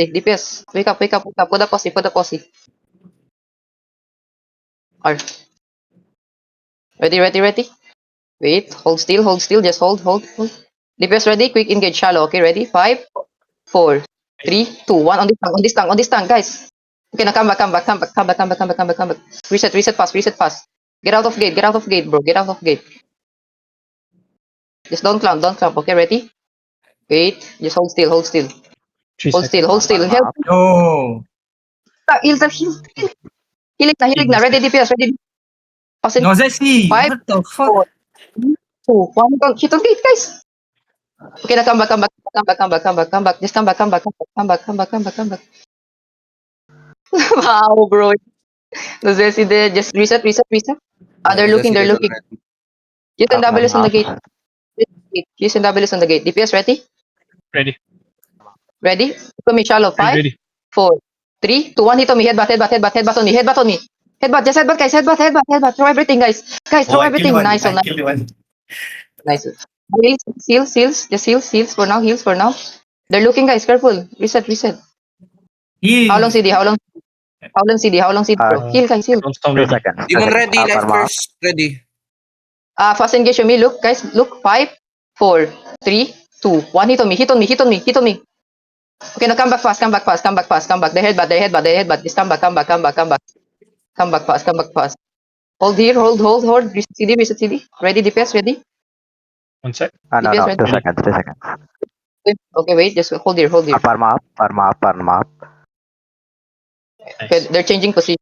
DPS. Wake up, wake up, wake up. Put the posse. R. Ready. Wait, hold still, just hold. DPS ready, quick engage, shallow. Okay, ready? 5, 4, 3, 2, 1. On this tank, guys. Okay, now come back. Reset fast. Get out of gate, bro. Get out of gate. Just don't clamp. Okay, ready? Wait, just hold still. Hold still. Help. No. Heal. Healing na. Ready, DPS, ready. No, Zesty. 5, What the fuck? 4, 3, 2, 1. Hit on gate, guys. Okay, now come back. Just come back. Wow, bro. No, Zesty there. Just reset. They're looking. Use and W is on the gate. DPS ready? Ready? Put me shallow. 5, Ready. 4, 3, 2, 1. Hit on me. Headbutt on me. Headbutt. Just headbutt, guys. Headbutt. Throw everything, guys. Throw everything. Nice. Nice. Heals. Just heals for now. They're looking, guys. Careful. Reset. Heal. How long CD, bro? Heal, guys. Heal. Don't stone 2 ready. seconds. Demon ready, life Parma. first ready. Fast engage on me. Look, guys. Look. 5, 4, 3, 2, 1. Hit on me. Okay, now come back fast. They headbutt. Just come back. Come back fast. Hold here. Hold. Reset CD. Ready, DPS, ready? 1 sec. No, DPS ready? 2 seconds. 2 seconds. Okay, wait. Just hold here. Parma up. Okay, Nice. they're changing position.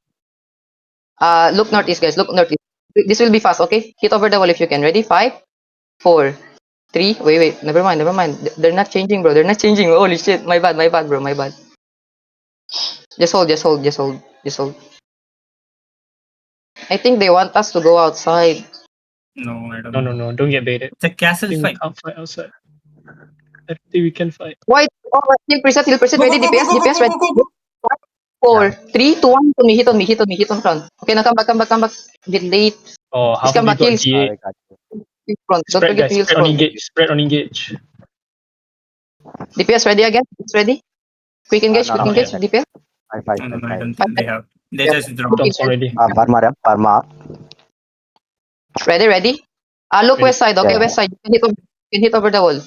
Look northeast, guys. This will be fast, okay? Hit over the wall if you can. Ready? 5, 4, 3. Wait. Never mind. They're not changing, bro. Holy shit. My bad, bro. My bad. Just hold. I think they want us to go outside. No, I don't know. No. Don't get baited. It's a castle I think fight. we can't fight outside. I think we can fight. Why? Oh, heal preset. Ready? DPS ready? Go. 4, 3, 2, 1. Hit on me. Hit on front. Okay, now come back. A bit late. Oh, half come of you back, got heals. G8. I got you. Front. Don't Spread, forget guys. to heal front. Spread on engage. DPS ready again? It's ready? Quick engage. No, DPS. I No, I 5. don't think they have. They just dropped. Don't stone ready. Parma up. Ready? Look Ready. west side. Okay, Yeah. west side. You can hit over the wall.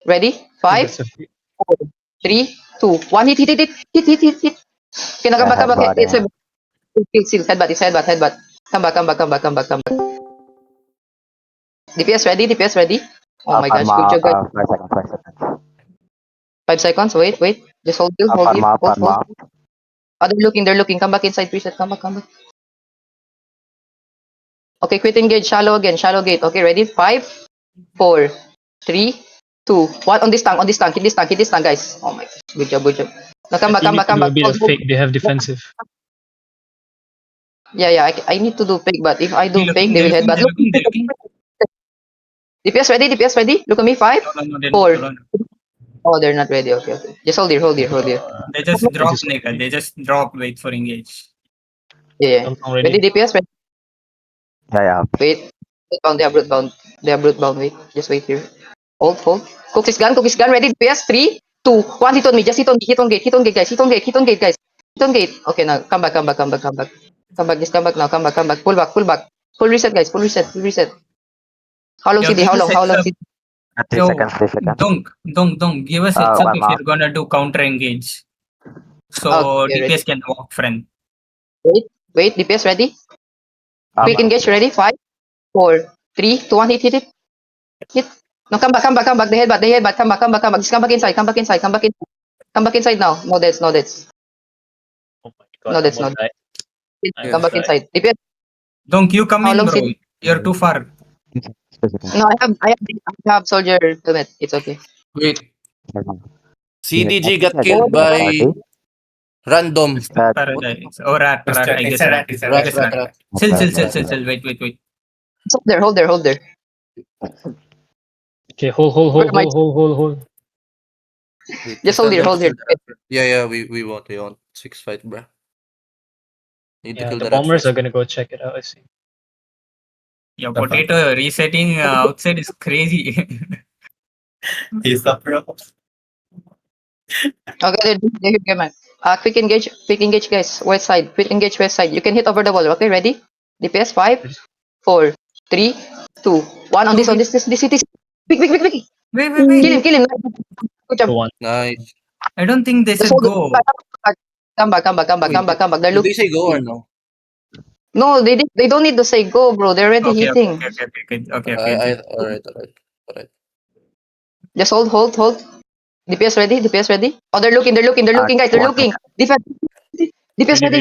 Ready? 5, 4, 3, 2, 1. Hit. Okay, now come back. Headbutt, It's a seal. Headbutt. Come back. DPS ready? Oh my gosh, good job, guys. 5 seconds. 5 seconds. Wait. Just hold here. Parma Hold. up. They're looking. Come back inside. Reset. Come back. Okay, quit engage. Shallow again. Shallow gate. Okay, ready? 5, 4, 3, 2, 1. On this tank. Hit this tank, guys. Oh my gosh. Good job. Now come back. A bit of Hold. fake. They have defensive. Yeah. I need to do fake, but if I do They're fake, they will headbutt. Look. looking. DPS ready? Look at me. 5, No, they're 4. not. Oh, they're not ready. Okay. Just hold here. They just drop naked. They just drop. Wait for engage. Yeah. Don't stone Ready, ready. DPS? Ready? Yeah. Wait. They have brute bound. Wait. Just wait here. Hold. Cook his gun. Ready, DPS? 3, 2, 1. Hit on me. Just hit on gate, guys. Hit on gate. Okay, now come back. Come back. Just come back now. Come back. Pull back. Full reset, guys. Full reset. How long CD? How long CD? 3 Yo, seconds. 3 seconds. Don't give us heads up if Parma. you're gonna do counter engage. So Okay, ready. DPS can walk friend. Wait. DPS ready? Quick engage. Ready? 5, 4, 3, 2, 1. Hit. No, come back. They headbutt. Come back. Just come back inside. Come back inside now. No deaths. Oh my god. No, that's I'm not- gonna die. Come back inside. DPS. Don't you come How in, long bro. did- You're too far. 2 seconds. No, I have soldier helmet. It's okay. Wait, Parma. CDG got Yeah, killed yeah. by random. Paradise. Or rat. I guess rat. Rat. Chill. Wait. Hold there. Okay, hold. Wait, Just hold here. Yeah, we want 6 fight, bruh. Need to Yeah, kill the the rat bombers first. are gonna go check it out. I see. Your potato resetting outside is crazy. He's up, bro. Okay, they're here, man. Quick engage, guys. West side, quick engage, west side. You can hit over the wall. Okay, ready? DPS 5, 4, 3, 2, 1. On this. Quick. Wait. Kill him. Good job. Go on. Nice. I don't think they Just should hold go. it. Come back. They're Did they looking. say go or no? No, they don't need to say go, bro. They're already Okay. hitting. Okay. Alright. Just hold. DPS ready. Oh, they're looking, guys. They're looking. Defense. DPS ready.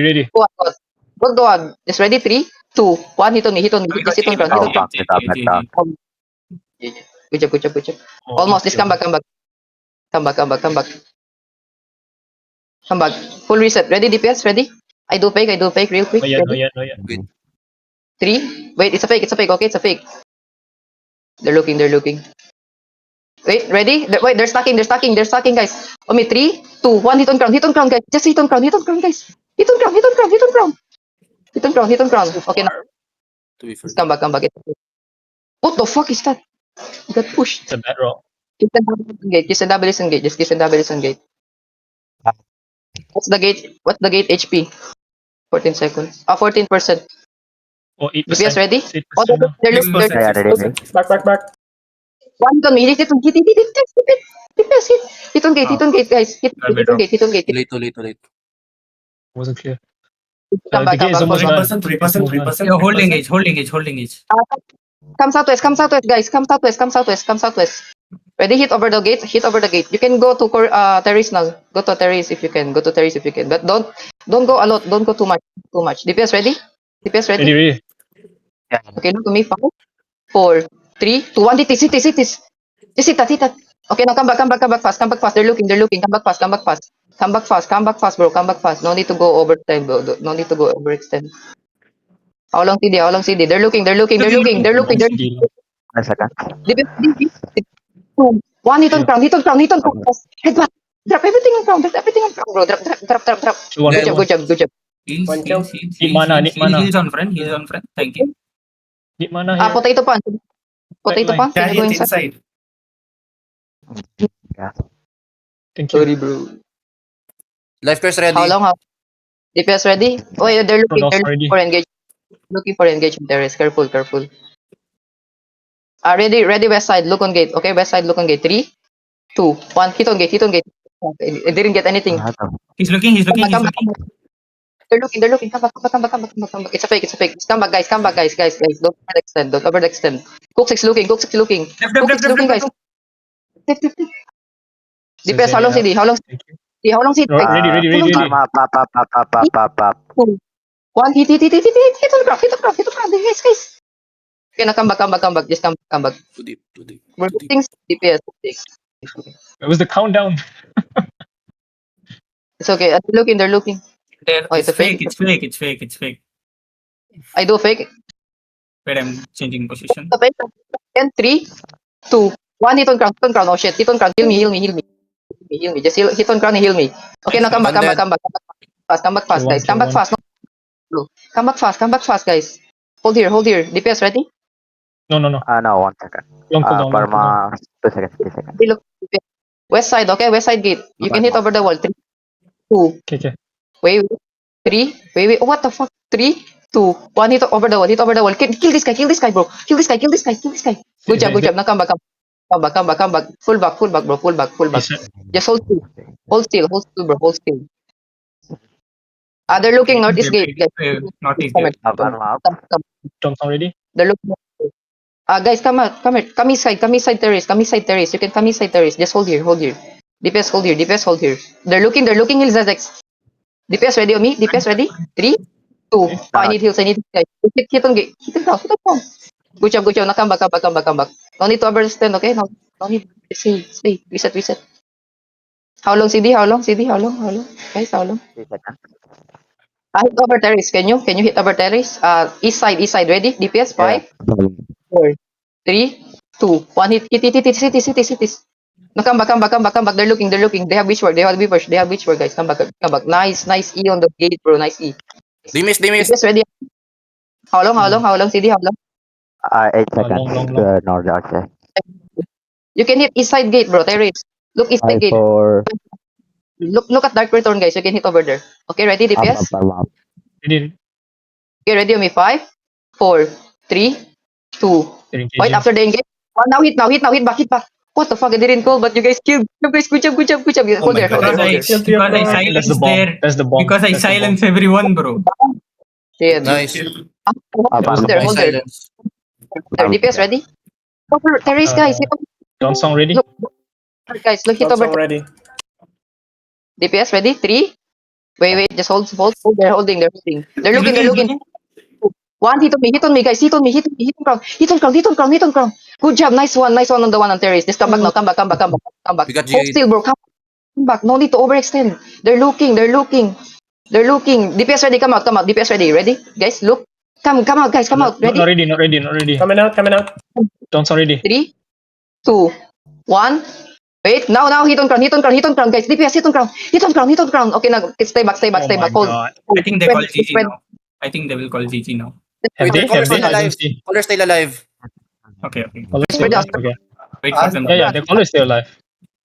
Ready. Go on. Just ready. 3, 2, 1. Hit on me. Just hit on ground. Oh, back down. Good job. Oh, Almost. Just come back. Come back. Full reset. Ready, DPS? Ready? I do fake real quick. No yet. Ready? 3. Wait, it's a fake. Okay, it's a fake. They're looking. Wait, ready? Wait, they're stacking, guys. On me, 3, 2, 1. Hit on ground, guys. Just hit on ground, guys. Hit on ground. Okay, now. To be fair. Come back. What the fuck is that? You got pushed. It's a bad roll. Kiss and double is engage. Just kiss and double is engage. What's the gate HP? 14 seconds. 14%. Oh, 8%. DPS ready? It's 8% Oh, now. they're Next looking. Yeah, ready. Back. One on me. Hit. DPS hit. Hit on gate, guys. Hit on gate. Too late. Wasn't clear. Come The back. gate is almost done. 3%. You're holding age. Come southwest, guys. Come southwest. Ready? Hit over the gate. You can go to terrace now. Go to terrace if you can. But don't go a lot. Don't go too much. DPS ready? Ready. Yeah. Okay, look to me. 5, 4, 3, 2, 1. Hit this. Just hit that. Okay, now come back fast. They're looking. Come back fast, bro. Come back fast. No need to go overtime, bro. No need to go overextend. How long CD? They're looking. Steal. 1 second. Two, 1. Hit on ground. Headbutt. Drop everything on ground, bro. Drop. Two on. Yeah, Good job. Heals. Need mana. Heals on front. Thank you. Need mana here. Potato punch. Can you go inside? Yeah. Thank you. Sorry, bro. Life curse ready. How long? DPS ready? Oh, yeah, they're looking. Cross They're ready. looking for engagement. Terrace. Careful. Ready. West side. Look on gate. Okay, west side. Look on gate. 3, 2, 1. Hit on gate. Okay, it didn't get anything. He's looking. Come back. They're looking. Come back. It's a fake. Just come back, guys. Don't overextend. Cook 6 looking. Left. Guys. DPS, how long CD? Thank you. How long CD? Ready. Up. 2, 1. Hit on ground. Guys. Okay, now come back. Just come back. Too deep. We're hitting DPS. It was the countdown. It's okay. They're looking. Oh, it's a fake. It's fake. I do fake. Wait, I'm changing position. The fake. And 3, 2, 1. Hit on ground. Oh shit. Hit on ground. Heal me. Just hit on ground and heal me. Okay, now come back. Come back fast, guys. Come back fast. No. Come back fast, guys. Hold here. DPS ready? No. No, 1 second. Long cooldown. Parma 2 seconds. 3 seconds. Hey, look. West side, okay? West side gate. You can hit over the wall. 3, 2. Okay. Wait. 3. Wait. Oh, what the fuck? 3, 2, 1. Hit over the wall. Kill this guy, bro. Kill this guy. Good job. Now come back. Full back, bro. Full back. Just hold still, bro. Hold still. They're looking northeast gate, guys. Northeast Come gate. here. Up. Come. Already. They're looking. Guys, come here. Come inside terrace. You can come inside terrace. Just hold here. DPS hold here. They're looking Hills Zazex. DPS ready on me? DPS ready? 3, 2. I need heals, guys. Hit on gate. Hit it down. Good job. Now come back. No need to overstand, okay? No need. Stay. Reset. How long, CD? Guys, how long? 3 seconds. Hit over terrace. Can you hit over terrace? East side. Ready? DPS 5, 4, 3, 2, 1. Hit. Now come back. They're looking. They have witch ward, guys. Come back. Nice E on the gate, bro. Nice E. They missed. DPS ready. How long, CD? How long? 8 seconds. Long. North outside. You can hit east side gate, bro. Terrace. Look east side I gate. for Look at dark return, guys. You can hit over there. Okay, ready, DPS? up. Ready. Okay, ready on me. 5, 4, 3, 2. They're Wait, engaging. after the engage. One, now hit, hit back. What the fuck? I didn't call, but you guys killed. You guys, good job. Hold my there, hold God. there, hold there. Because Kill I the That's silenced the bomb. there. That's the bomb. Because I That's the bomb. silenced everyone, bro. Shit. Nice. Hold there, I hold there. silence. There, DPS ready? Over, terrace, guys. Hit Dawn song ready? Look, guys, look, hit over. already. DPS ready? 3. Wait, just hold. They're holding. They're looking. One, hit on me, guys. Hit on crown. Good job, nice one on the one on terrace. Just come back now, come back. We got Hold Jade. still, bro. Come back. No need to overextend. They're looking. DPS ready, come out. DPS ready, guys, look. Come out, guys, come out. Not Ready? ready. Coming out. Dawn song ready. 3, 2, 1. Wait, now hit on crown, guys. DPS hit on crown. Okay, now stay back. Oh my Hold. god. I think they call GG Spread. now. I think they will call GG now. Have Wait, they? Color still I alive. don't see. Color still alive. Okay. Color still Spread alive. out. Okay. Wait for them. Yeah, the color is still alive.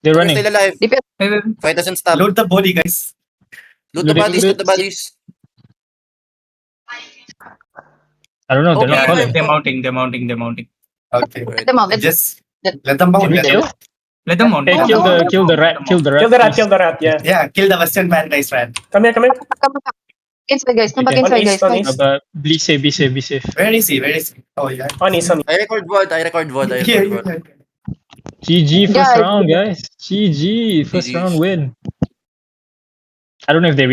They're Color running. still alive. DPS, Wait. Fight doesn't stop. Load the bully, guys. Loot the Loot it, bodies. loot Loot the bodies. I don't know. They're not Okay. calling. They're mounting. Okay. Right. them out. Just let them bounce. Can we kill? Let them mount. Hey, kill the rat. Kill the rat, yeah. Yeah, kill the Western man, guys, man. Come here. Come back. Inside, guys. Come back Okay. inside, On east, guys. on east. Be safe. Where is he? Oh, yeah. On east. I record VOD. Here. GG first Guys. round, guys. GG first GG's. round win. I don't know if they